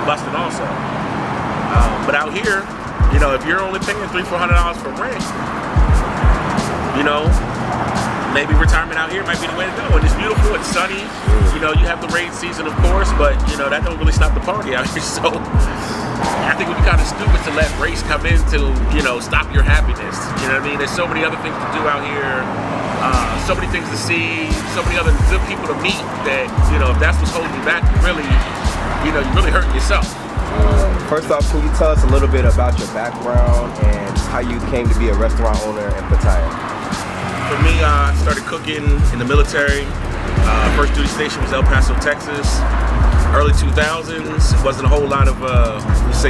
busting also. But out here, if you're only paying $300-400 for rent, maybe retirement out here might be the way to go. And it's beautiful, it's sunny. You have the rain season, of course, but that don't really stop the party out here. So I think it would be kind of stupid to let race come in to stop your happiness. You know what I mean? There's so many other things to do out here, so many things to see, so many other good people to meet that if that's what's holding you back, you're really hurting yourself. First off, can you tell us a little bit about your background and how you came to be a restaurant owner in Pattaya? For me, I started cooking in the military. First duty station was El Paso, Texas. Early 2000s, wasn't a whole lot of,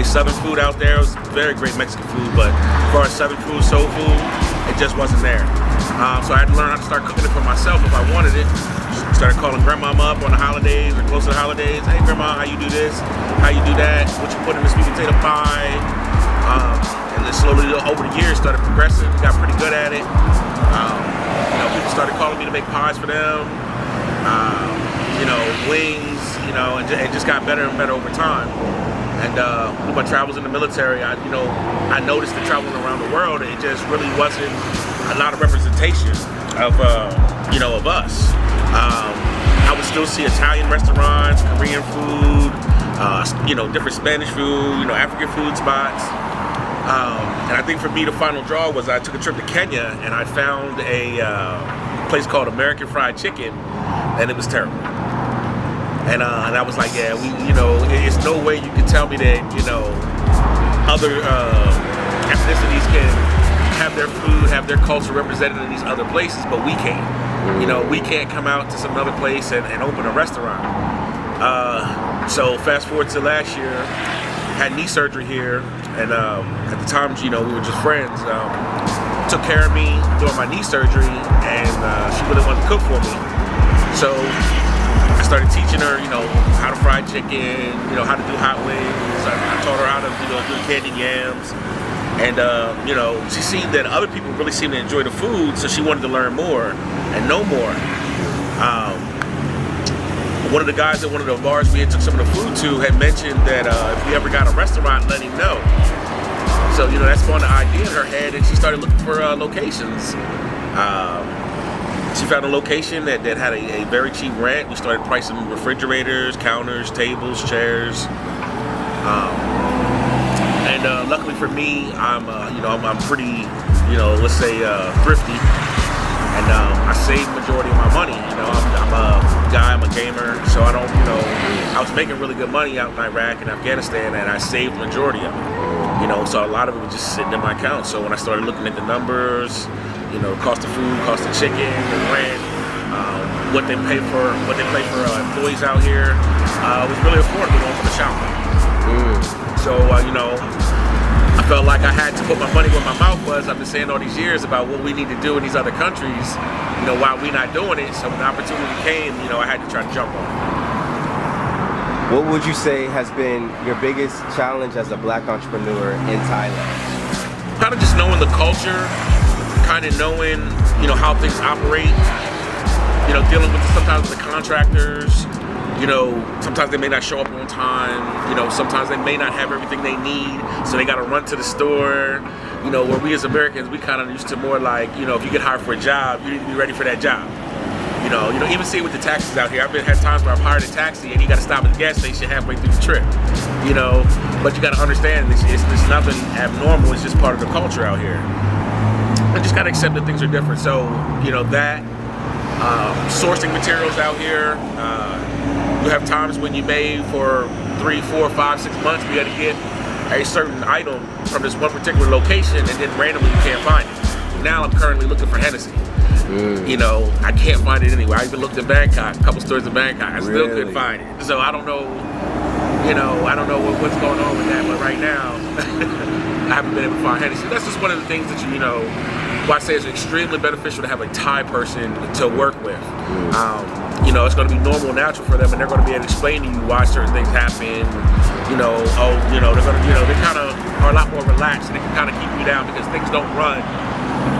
Southern food out there. It was very great Mexican food, but as far as Southern food, soul food, it just wasn't there. So I had to learn how to start cooking it for myself if I wanted it. Started calling grandmama up on the holidays or close to the holidays. Hey grandma, how you do this? How you do that? What you put in the sweet potato pie? And then slowly over the years started progressing, got pretty good at it. People started calling me to make pies for them. Wings, and just got better and better over time. And with my travels in the military, I noticed that traveling around the world, it just really wasn't a lot of representation of us. I would still see Italian restaurants, Korean food, different Spanish food, African food spots. And I think for me, the final draw was I took a trip to Kenya and I found a place called American Fried Chicken, and it was terrible. And I was like, yeah, it's no way you can tell me that, other ethnicities can have their food, have their culture represented in these other places, but we can't. We can't come out to some other place and open a restaurant. So fast forward to last year, had knee surgery here, and at the time, we were just friends. Took care of me during my knee surgery, and she really wanted to cook for me. So I started teaching her, how to fry chicken, how to do hot wings. I taught her how to, do candied yams. And, she seen that other people really seemed to enjoy the food, so she wanted to learn more and know more. One of the guys at one of the bars we had took some of the food to had mentioned that if we ever got a restaurant, let him know. So, that spawned the idea in her head, and she started looking for locations. She found a location that had a very cheap rent. We started pricing refrigerators, counters, tables, chairs. And luckily for me, I'm pretty, let's say thrifty, and I save majority of my money. I'm a guy, I'm a gamer, so I don't, I was making really good money out in Iraq and Afghanistan, and I saved the majority of it. So a lot of it was just sitting in my account. So when I started looking at the numbers, cost of food, cost of chicken, the rent, what they pay for employees out here, it was really affordable going for the shop. So I felt like I had to put my money where my mouth was. I've been saying all these years about what we need to do in these other countries, why we're not doing it. So when the opportunity came, I had to try to jump on it. What would you say has been your biggest challenge as a black entrepreneur in Thailand? Kind of just knowing the culture, kind of knowing, how things operate, dealing with sometimes the contractors, sometimes they may not show up on time, sometimes they may not have everything they need, so they got to run to the store, where we as Americans, we kind of used to more like, if you get hired for a job, you need to be ready for that job. Even see it with the taxis out here. I've had times where I've hired a taxi and you got to stop at the gas station halfway through the trip, but you got to understand it's nothing abnormal, it's just part of the culture out here. I just got to accept that things are different. So, sourcing materials out here, you have times when you may for 3, 4, 5, 6 months be able to get a certain item from this one particular location, and then randomly you can't find it. Now I'm currently looking for Hennessy. I can't find it anywhere. I even looked in Bangkok, a couple stores in Bangkok. I still couldn't find it. So I don't know, I don't know what's going on with that, but right now, I haven't been able to find Hennessy. That's just one of the things that why I say it's extremely beneficial to have a Thai person to work with. It's going to be normal and natural for them, and they're going to be able to explain to you why certain things happen. They're going to, they kind of are a lot more relaxed, and they can kind of keep you down because things don't run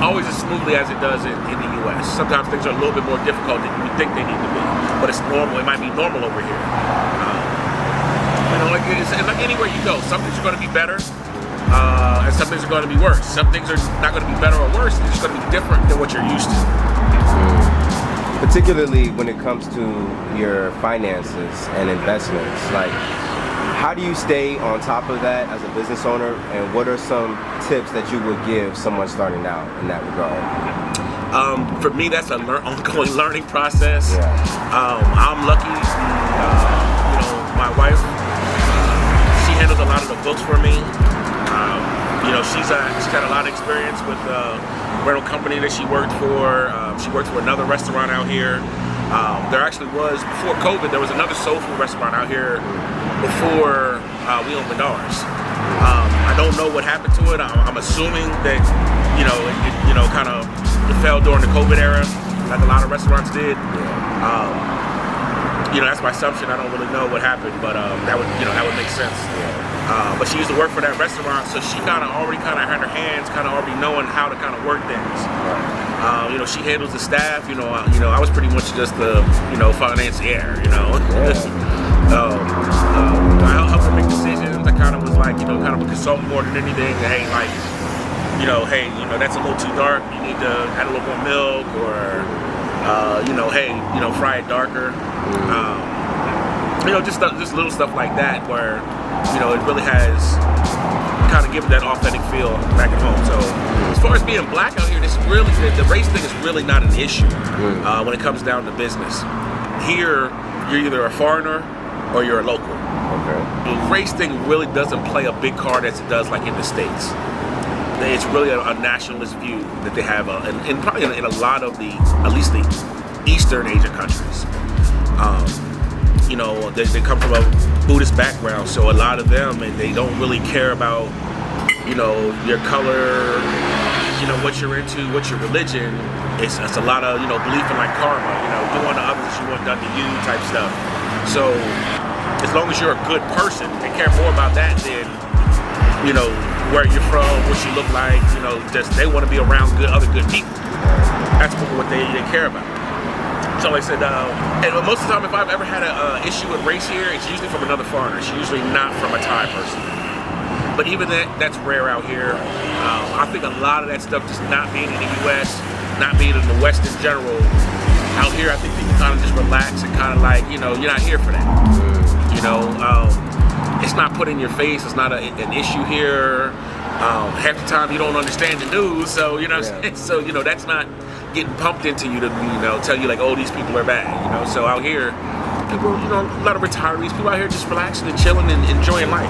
always as smoothly as it does in the U.S. Sometimes things are a little bit more difficult than you would think they need to be, but it's normal. It might be normal over here. Like it's like anywhere you go, some things are going to be better, and some things are going to be worse. Some things are not going to be better or worse. They're just going to be different than what you're used to. Particularly when it comes to your finances and investments, like how do you stay on top of that as a business owner, and what are some tips that you would give someone starting out in that regard? For me, that's an ongoing learning process. Yeah. I'm lucky. My wife, she handles a lot of the books for me. She's got a lot of experience with the rental company that she worked for. She worked for another restaurant out here. There actually was, before COVID, there was another soul food restaurant out here before we opened ours. I don't know what happened to it. I'm assuming that, it kind of fell during the COVID era, like a lot of restaurants did. That's my assumption. I don't really know what happened, but that would make sense. But she used to work for that restaurant, so she already had her hands already knowing how to work things. She handles the staff. I was pretty much just the financier. I helped her make decisions. I was like a consultant more than anything. Hey, that's a little too dark. You need to add a little more milk, or fry it darker. Just little stuff like that where, it really has given that authentic feel back at home. So as far as being black out here, the race thing is really not an issue when it comes down to business. Here, you're either a foreigner or you're a local. Okay. The race thing really doesn't play a big card as it does like in the States. It's really a nationalist view that they have, and probably in a lot of at least the Eastern Asian countries. They come from a Buddhist background, so a lot of them, and they don't really care about, your color, what you're into, what's your religion. It's a lot of, belief in like karma, do unto others as you want done to you type stuff. So as long as you're a good person, they care more about that than, where you're from, what you look like, just they want to be around other good people. That's what they care about. So like I said, and most of the time if I've ever had an issue with race here, it's usually from another foreigner. It's usually not from a Thai person. But even that's rare out here. I think a lot of that stuff just not being in the US, not being in the West in general, out here I think people just relax and you're not here for that. It's not put in your face, it's not an issue here. Half the time you don't understand the news, so what I'm saying? So that's not getting pumped into you to tell you like, oh, these people are bad. So out here, people, a lot of retirees, people out here just relaxing and chilling and enjoying life.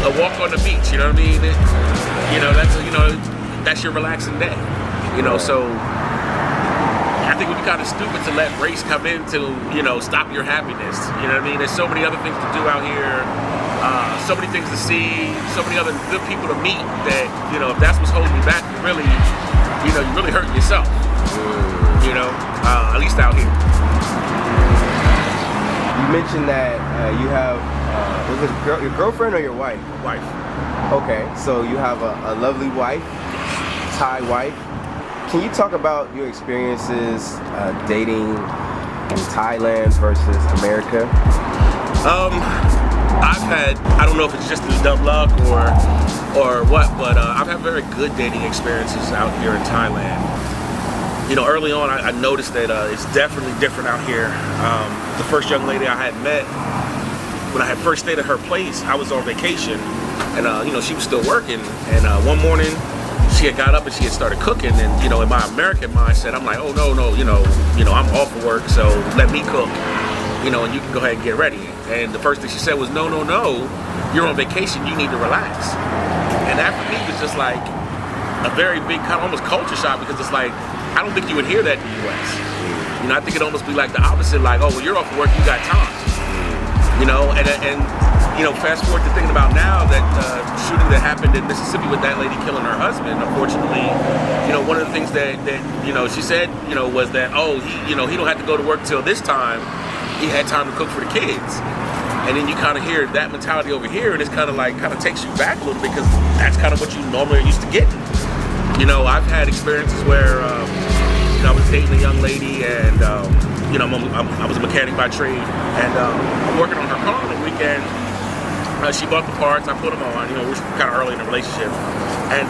A walk on the beach. You know what I mean? That's your relaxing day. So I think it would be kind of stupid to let race come in to stop your happiness. You know what I mean? There's so many other things to do out here. So many things to see, so many other good people to meet that, if that's what's holding you back, you're really hurting yourself, at least out here. You mentioned that you have, was it your girlfriend or your wife? Wife. Okay, so you have a lovely wife, Thai wife. Can you talk about your experiences dating in Thailand versus America? I don't know if it's just through dumb luck or what, but I've had very good dating experiences out here in Thailand. Early on I noticed that it's definitely different out here. The first young lady I had met, when I had first stayed at her place, I was on vacation, and she was still working, and one morning she had got up and she had started cooking, and in my American mindset I'm like, oh no, I'm off of work, so let me cook, and you can go ahead and get ready. And the first thing she said was, no, you're on vacation, you need to relax. And that for me was just like a very big almost culture shock, because it's like, I don't think you would hear that in the US. I think it'd almost be like the opposite, like, oh, well, you're off of work, you got time. And fast forward to thinking about now that shooting that happened in Mississippi with that lady killing her husband, unfortunately, one of the things that she said, was that, oh, he don't have to go to work till this time. He had time to cook for the kids. And then you hear that mentality over here, and it's takes you back a little bit, because that's what you normally are used to getting. I've had experiences where I was dating a young lady, and I was a mechanic by trade, and I'm working on her car on the weekend. She bought the parts, I put them on. We're kind of early in the relationship, and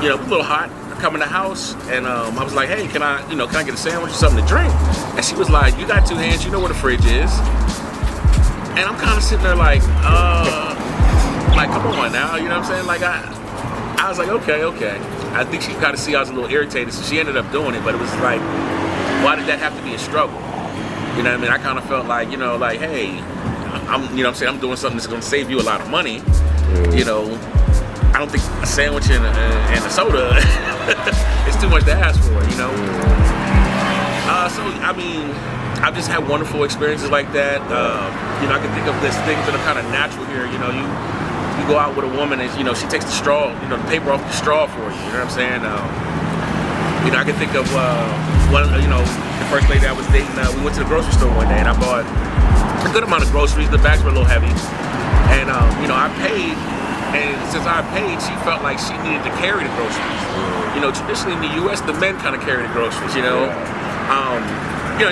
it was a little hot. I come in the house, and I was like, "Hey, can I get a sandwich or something to drink?" And she was like, "You got 2 hands, you know where the fridge is." And I'm kind of sitting there like, come on now, you know what I'm saying? Like I was like, okay. I think she kind of see I was a little irritated, so she ended up doing it. But it was like, why did that have to be a struggle? You know what I mean? I kind of felt like, hey, I'm doing something that's going to save you a lot of money. I don't think a sandwich and a soda is too much to ask for, So, I mean, I've just had wonderful experiences like that. I can think of these things that are kind of natural here. You go out with a woman and, she takes the straw, the paper off the straw for you. You know what I'm saying? I can think of the first lady I was dating. We went to the grocery store one day and I bought a good amount of groceries. The bags were a little heavy, and I paid. And since I paid, she felt like she needed to carry the groceries. Traditionally in the U.S., the men kind of carry the groceries.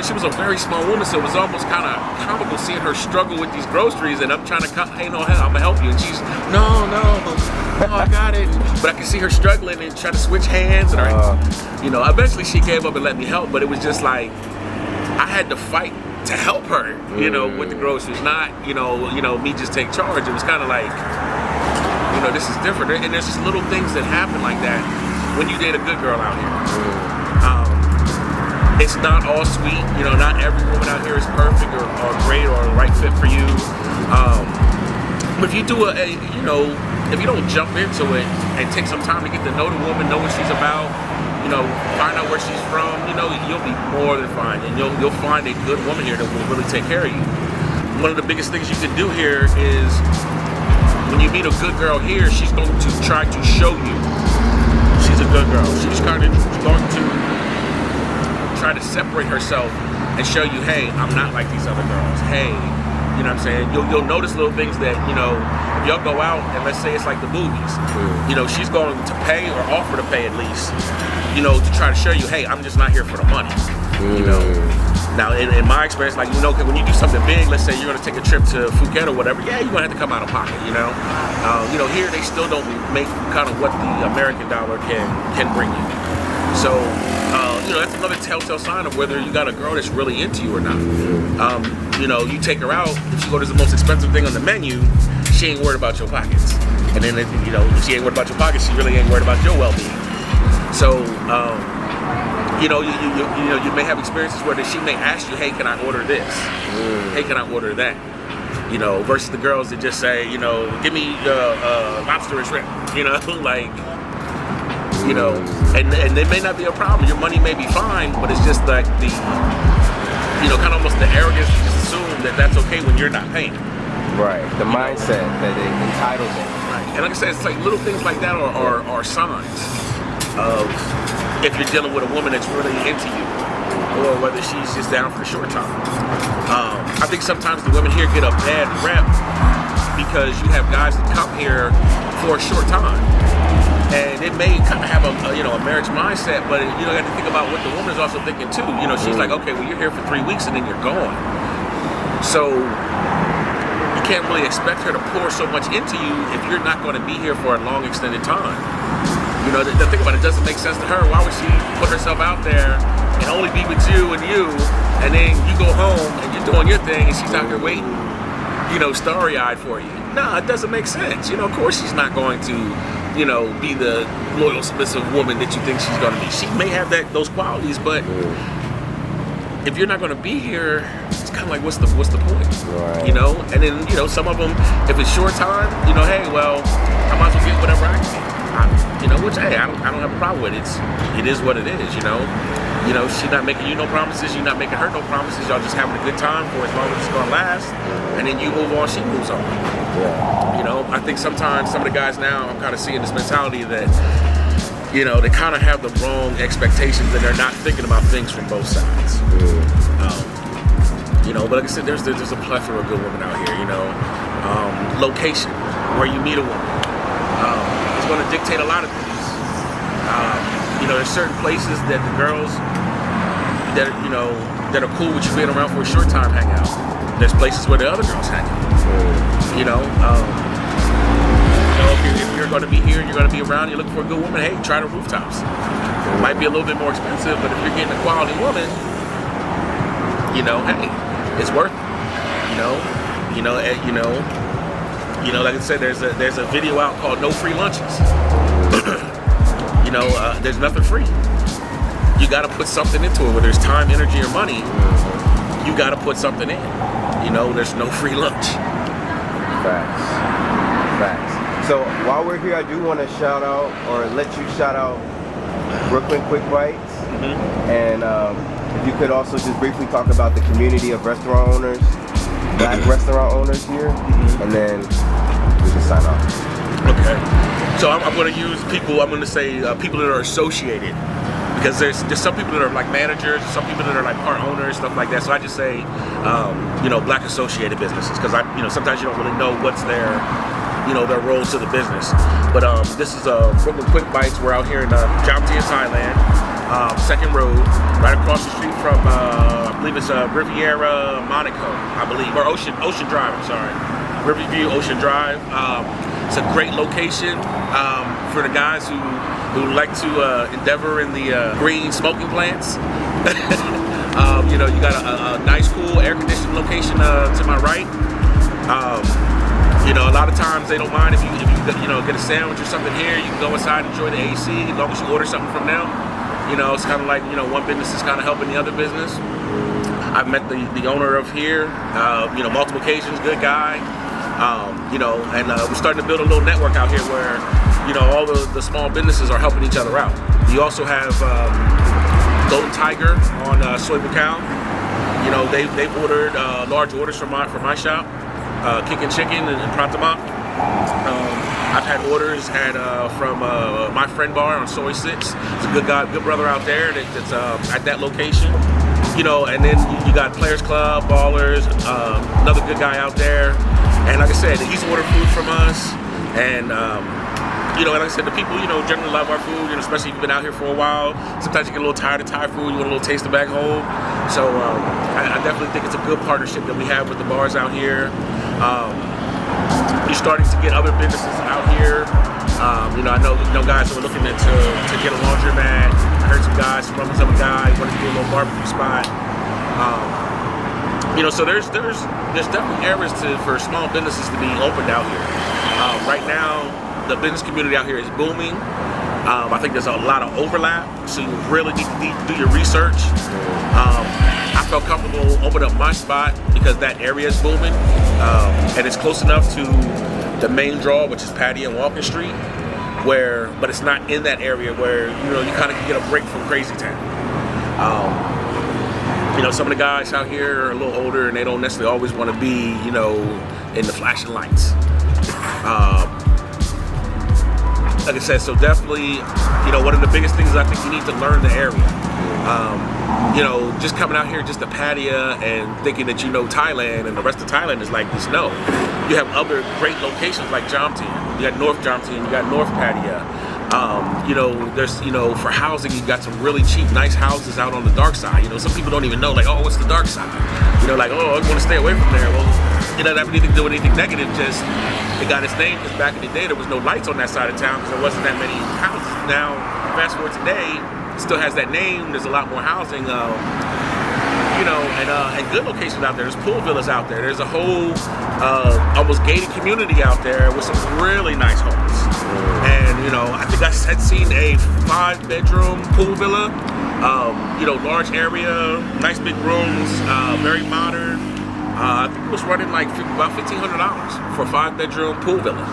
She was a very small woman, so it was almost kind of comical seeing her struggle with these groceries. And I'm trying to, hey, no, I'm gonna help you, and she's, no, I got it. But I can see her struggling and trying to switch hands, and eventually she gave up and let me help. But it was just like I had to fight to help her, with the groceries, not me just take charge. It was kind of like, this is different, and there's just little things that happen like that when you date a good girl out here. It's not all sweet, not every woman out here is perfect or great or the right fit for you. But if you do if you don't jump into it and take some time to get to know the woman, know what she's about, find out where she's from, you'll be more than fine, and you'll find a good woman here that will really take care of you. One of the biggest things you can do here is when you meet a good girl here, she's going to try to show you she's a good girl. She's kind of going to try to separate herself and show you, hey, I'm not like these other girls. Hey, you know what I'm saying? You'll notice little things that, if y'all go out and let's say it's like the movies, she's going to pay or offer to pay at least, to try to show you, hey, I'm just not here for the money. Now, in my experience, like, when you do something big, let's say you're going to take a trip to Phuket or whatever, yeah, you're going to have to come out of pocket, here they still don't make kind of what the American dollar can bring you. So, that's another telltale sign of whether you got a girl that's really into you or not. You take her out, if she goes to the most expensive thing on the menu, she ain't worried about your pockets. And then, if she ain't worried about your pockets, she really ain't worried about your well-being. So, you may have experiences where she may ask you, hey, can I order this? Hey, can I order that? Versus the girls that just say, give me lobster and shrimp, and they may not be a problem. Your money may be fine, but it's just like the, kind of almost the arrogance to just assume that that's okay when you're not paying. Right. The mindset, that entitlement. Right. And like I said, it's like little things like that are signs of if you're dealing with a woman that's really into you, or whether she's just down for a short time. I think sometimes the women here get a bad rep because you have guys that come here for a short time. And it may kind of have a marriage mindset, but you got to think about what the woman is also thinking too. She's like, okay, well, you're here for 3 weeks and then you're gone. So you can't really expect her to pour so much into you if you're not going to be here for a long extended time. The thing about it, doesn't make sense to her. Why would she put herself out there and only be with you, and then you go home and you're doing your thing and she's out here waiting, starry-eyed for you? No, it doesn't make sense. Of course she's not going to be the loyal, submissive woman that you think she's going to be. She may have those qualities, but if you're not going to be here, it's kind of like, what's the point? Right. And then, some of them, if it's short time, hey, well, I might as well get whatever I can. Which, hey, I don't have a problem with it. It is what it is, she's not making you no promises, you're not making her no promises, y'all just having a good time for as long as it's going to last, and then you move on, she moves on. I think sometimes some of the guys now, I'm kind of seeing this mentality that, they kind of have the wrong expectations and they're not thinking about things from both sides. But like I said, there's a plethora of good women out here, location, where you meet a woman, is going to dictate a lot of things. There's certain places that the girls that are cool with you being around for a short time hangout. There's places where the other girls hang out. If you're going to be here and you're going to be around, you're looking for a good woman, hey, try the rooftops. It might be a little bit more expensive, but if you're getting a quality woman, hey, it's worth it. Like I said, there's a video out called "No Free Lunches." There's nothing free. You got to put something into it, whether it's time, energy, or money. You got to put something in. There's no free lunch. Facts. So while we're here, I do want to shout out, or let you shout out, Brooklyn Quick Bites. And if you could also just briefly talk about the community of restaurant owners, Black restaurant owners here, and then we can sign off. Okay. So I'm going to use people. I'm going to say people that are associated, because there's some people that are like managers, some people that are like part owners, stuff like that. So I just say, Black associated businesses, because sometimes you don't really know what's their roles to the business. But this is Brooklyn Quick Bites. We're out here in Pattaya, Thailand, Second Road, right across the street from I believe it's Riviera Monaco, or Ocean Drive. I'm sorry, Riverview Ocean Drive. It's a great location for the guys who like to endeavor in the green smoking plants. You got a nice, cool, air-conditioned location to my right. A lot of times they don't mind if you get a sandwich or something here. You can go inside and enjoy the AC as long as you order something from them. It's kind of like one business is kind of helping the other business. I've met the owner of here, multiple occasions, good guy. And we're starting to build a little network out here where, all the small businesses are helping each other out. You also have Golden Tiger on Soy Bucal. They've ordered large orders from my shop, Kickin' Chicken in Pratama. I've had orders from my friend bar on Soy 6. It's a good guy, good brother out there that's at that location. And then you got Players Club, Ballers, another good guy out there. And like I said, he's ordered food from us. And like I said, the people, generally love our food, especially if you've been out here for a while. Sometimes you get a little tired of Thai food, you want a little taste of back home. So I definitely think it's a good partnership that we have with the bars out here. You're starting to get other businesses out here. I know guys who are looking to get a laundromat. I heard some guys, some guy wanted to do a little barbecue spot. So there's definitely areas for small businesses to be opened out here. Right now, the business community out here is booming. I think there's a lot of overlap, so you really need to do your research. I felt comfortable opening up my spot because that area is booming, and it's close enough to the main draw, which is Pattaya and Walking Street, but it's not in that area where you kind of can get a break from crazy town. Some of the guys out here are a little older and they don't necessarily always want to be, in the flashing lights. Like I said, so definitely, one of the biggest things is I think you need to learn the area. Just coming out here just to Pattaya and thinking that Thailand and the rest of Thailand is like this. No, you have other great locations like Jamtin. You got North Jamtin, you got North Pattaya. There's, for housing, you got some really cheap, nice houses out on the dark side. Some people don't even know, like, oh, what's the dark side? Like, oh, I want to stay away from there. Well, it doesn't have anything to do with anything negative, just it got its name because back in the day there was no lights on that side of town because there wasn't that many houses. Now, fast forward today, it still has that name. There's a lot more housing, and good locations out there. There's pool villas out there. There's a whole almost gated community out there with some really nice homes. And I think I had seen a 5-bedroom pool villa. Large area, nice big rooms, very modern. I think it was running like about $1,500 for a 5-bedroom pool villa.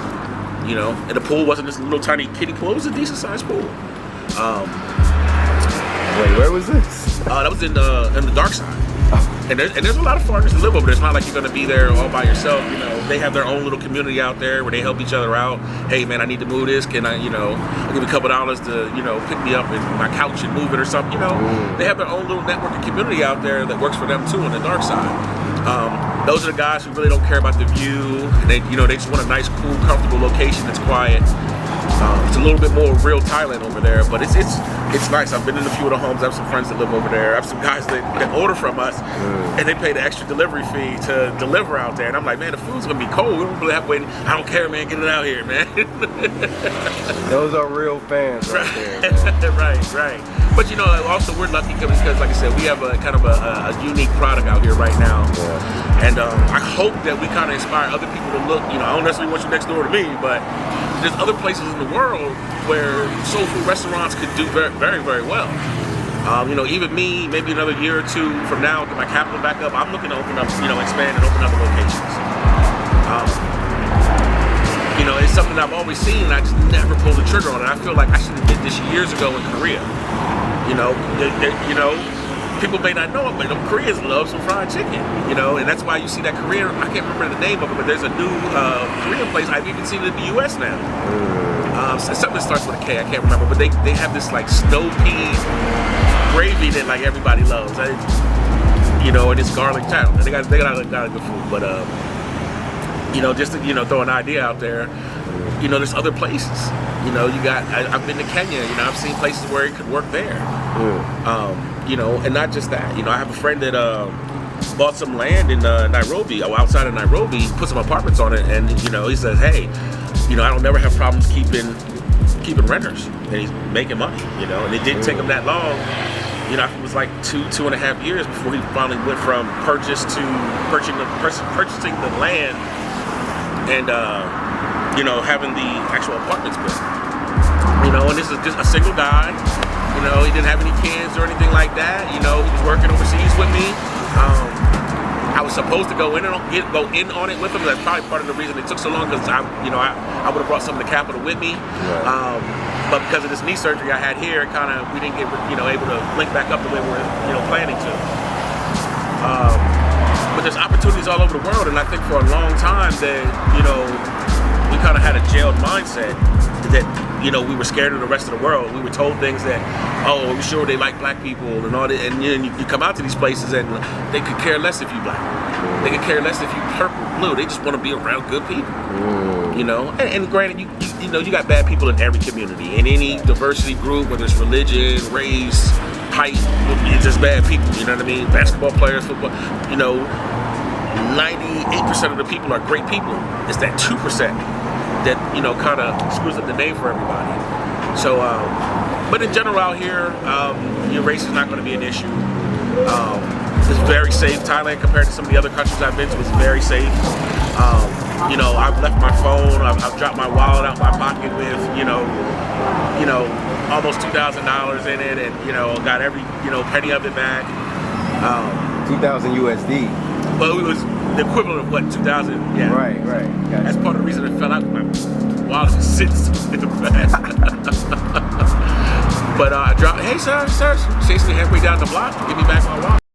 And the pool wasn't this little tiny kiddie pool. It was a decent sized pool. Wait, where was this? That was in the dark side. And there's a lot of foreigners that live over there. It's not like you're going to be there all by yourself. They have their own little community out there where they help each other out. Hey, man, I need to move this. Can I, I'll give you a couple $2 to, pick me up in my couch and move it or something. They have their own little network of community out there that works for them too on the dark side. Those are the guys who really don't care about the view. They just want a nice, cool, comfortable location that's quiet. It's a little bit more real Thailand over there, but it's nice. I've been in a few of the homes. I have some friends that live over there. I have some guys that order from us, and they pay the extra delivery fee to deliver out there. And I'm like, man, the food's gonna be cold. We don't really have to wait. I don't care, man. Get it out here, man. Those are real fans right there. right. But you know, also we're lucky because, like I said, we have a kind of a unique product out here right now. Yeah. And I hope that we kind of inspire other people to look. You know, I don't necessarily want you next door to me, but there's other places in the world where soul food restaurants could do very, very, very well. You know, even me, maybe another year or two from now, get my capital back up. I'm looking to open up, you know, expand and open other locations. You know, it's something I've always seen, and I just never pulled the trigger on it. I feel like I should have did this years ago in Korea. You know, people may not know it, but Koreans love some fried chicken. You know, and that's why you see that Korean. I can't remember the name of it, but there's a new Korean place. I've even seen it in the U.S. now. Something that starts with a K. I can't remember, but they have this like snow pea gravy that like everybody loves. You know, and it's garlic town. They got a good food, but you know, just to, you know, throw an idea out there. You know, there's other places. You know, I've been to Kenya. You know, I've seen places where it could work there. You know, and not just that. You know, I have a friend that bought some land in Nairobi, outside of Nairobi, put some apartments on it, and you know, he says, hey, you know, I don't never have problems keeping renters, and he's making money. You know, and it didn't take him that long. You know, it was like 2.5 years before he finally went from purchase to purchasing the land and you know, having the actual apartments built. You know, and this is just a single guy. You know, he didn't have any kids or anything like that. You know, he was working overseas with me. I was supposed to go in on it with him. That's probably part of the reason it took so long, because I would have brought some of the capital with me. Right. But because of this knee surgery I had here, we didn't get able to link back up the way we were planning to. But there's opportunities all over the world, and I think for a long time that we kind of had a jailed mindset that we were scared of the rest of the world. We were told things that, oh, we're sure they like black people and all that, and you come out to these places and they could care less if you black. They could care less if you purple, blue. They just want to be around good people. And granted, you got bad people in every community, in any diversity group, whether it's religion, race, height. It's just bad people. You know what I mean? Basketball players, football. 98% of the people are great people. It's that 2% that kind of screws up the name for everybody. So, but in general out here, your race is not going to be an issue. It's very safe. Thailand, compared to some of the other countries I've been to, is very safe. I've left my phone. I've dropped my wallet out my pocket with almost $2,000 in it, and got every penny of it back. 2,000 USD. Well, it was the equivalent of what, 2,000? Yeah. Right. Gotcha. That's part of the reason it fell out. My wallet was sitting in the back. But I dropped, hey sir, chased me halfway down the block to give me back my wallet.